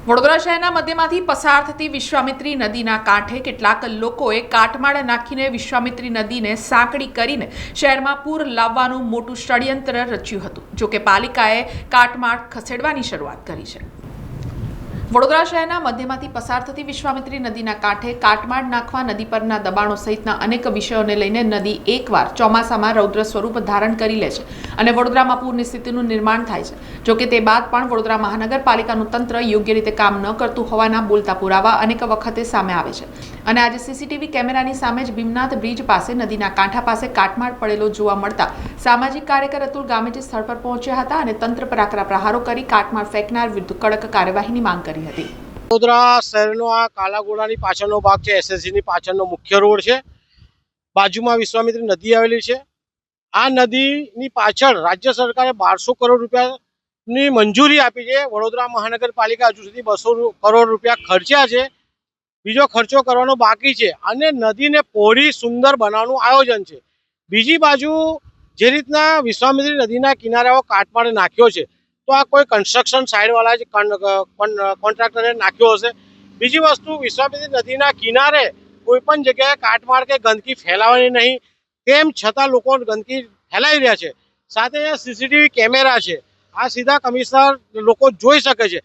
વડોદરા શહેરના મધ્યમાંથી પસાર થતી વિશ્વામિત્રી નદીના કાંઠે કેટલાક લોકોએ કાટમાળ નાખીને વિશ્વામિત્રી નદીને સાંકડી કરીને શહેરમાં પૂર લાવવાનું મોટું ષડયંત્ર રચ્યું હતું. જોકે પાલિકાએ કાટમાળ ખસેડવાની શરૂઆત કરી છે. વડોદરા શહેરના મધ્યમાંથી પસાર થતી વિશ્વામિત્રી નદીના કાંઠે કાટમાળ નાખવા, નદી પરના દબાણો સહિતના અનેક વિષયોને લઈને નદી એકવાર ચોમાસામાં રૌદ્ર સ્વરૂપ ધારણ કરી લે છે અને વડોદરામાં પૂરની સ્થિતિનું નિર્માણ થાય છે. જોકે તે બાદ પણ વડોદરા મહાનગરપાલિકાનું તંત્ર યોગ્ય રીતે કામ ન કરતું હોવાના બોલતા પુરાવા અનેક વખતે સામે આવે છે અને આજે સીસીટીવી કેમેરાની સામે જ ભીમનાથ બ્રિજ પાસે નદીના કાંઠા પાસે કાટમાળ પડેલો જોવા મળતા સામાજિક કાર્યકર અતુલ ગામેજી સ્થળ પર પહોંચ્યા હતા અને તંત્ર પર આકરા પ્રહારો કરી કાટમાળ ફેંકનાર વિરુદ્ધ કડક કાર્યવાહીની માંગ કરી હતી. વડોદરા શહેરનો આ કાલાઘોડાની પાછળનો ભાગ છે. એસએસજીની પાછળનો મુખ્ય રોડ છે. બાજુમાં વિશ્વામિત્રી નદી આવેલી છે. આ નદીની પાછળ રાજ્ય સરકારે 1200 કરોડ રૂપિયાની મંજૂરી આપી છે. વડોદરા મહાનગરપાલિકા હજુ સુધી 200 કરોડ રૂપિયા ખર્ચ્યા છે. બીજો ખર્ચો કરવાનો બાકી છે અને નદીને પહોળી સુંદર બનાવવાનું આયોજન છે. બીજી બાજુ જે રીતના વિશ્વામિત્રી નદીના કિનારાઓ કાટમાળ નાખ્યો છે, તો આ કોઈ કન્સ્ટ્રક્શન સાઇડવાળા જ કોન્ટ્રાક્ટરે નાખ્યો હશે. બીજી વસ્તુ, વિશ્વામિત્રી નદીના કિનારે કોઈ પણ જગ્યાએ કાટમાળ કે ગંદકી ફેલાવવાની નહીં, તેમ છતાં લોકો ગંદકી ફેલાવી રહ્યા છે. સાથે સીસીટીવી કેમેરા છે, આ સીધા કમિશનર લોકો જોઈ શકે છે.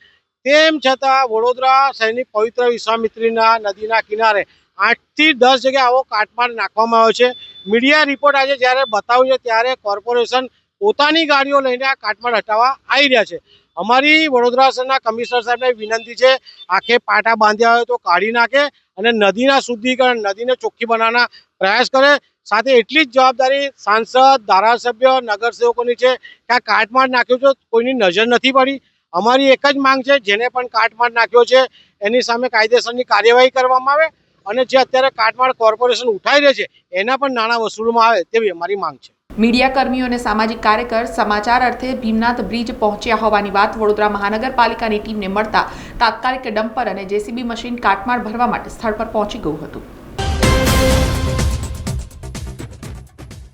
તેમ છતાં વડોદરા શહેરની પવિત્ર વિશ્વામિત્રીના નદીના કિનારે 8 થી 10 જગ્યાએ આવો કાટમાળ નાખવામાં આવ્યો છે. મીડિયા રિપોર્ટ આજે જ્યારે બતાવ્યું છે ત્યારે કોર્પોરેશન પોતાની ગાડીઓ લઈને આ કાટમાળ હટાવવા આવી રહ્યા છે. અમારી વડોદરા શહેરના કમિશનર સાહેબને વિનંતી છે, આખે પાટા બાંધ્યા હોય તો કાઢી નાખે અને નદીના શુદ્ધિકરણ, નદીને ચોખ્ખી બનાવવાના પ્રયાસ કરે. સાથે એટલી જ જવાબદારી સાંસદ, ધારાસભ્ય, નગરસેવકોની છે કે આ કાટમાળ નાખ્યો છે કોઈની નજર નથી પડી. અમારી એક જ માંગ છે, જેને પણ કાટમાળ નાખ્યો છે એની સામે કાયદેસરની કાર્યવાહી કરવામાં આવે અને જે અત્યારે કાટમાળ કોર્પોરેશન ઉઠાવી રહે છે એના પણ નાણાં વસૂલવામાં આવે તેવી અમારી માંગ છે. મીડિયા કર્મીઓ અને સામાજિક કાર્યકર સમાચાર અર્થે ભીમનાથ બ્રિજ પહોંચ્યા હોવાની વાત વડોદરા મહાનગરપાલિકાની ટીમને મળતા તાત્કાલિક ડમ્પર અને જેસીબી મશીન કાટમાળ ભરવા માટે સ્થળ પર પહોંચી ગયું હતું.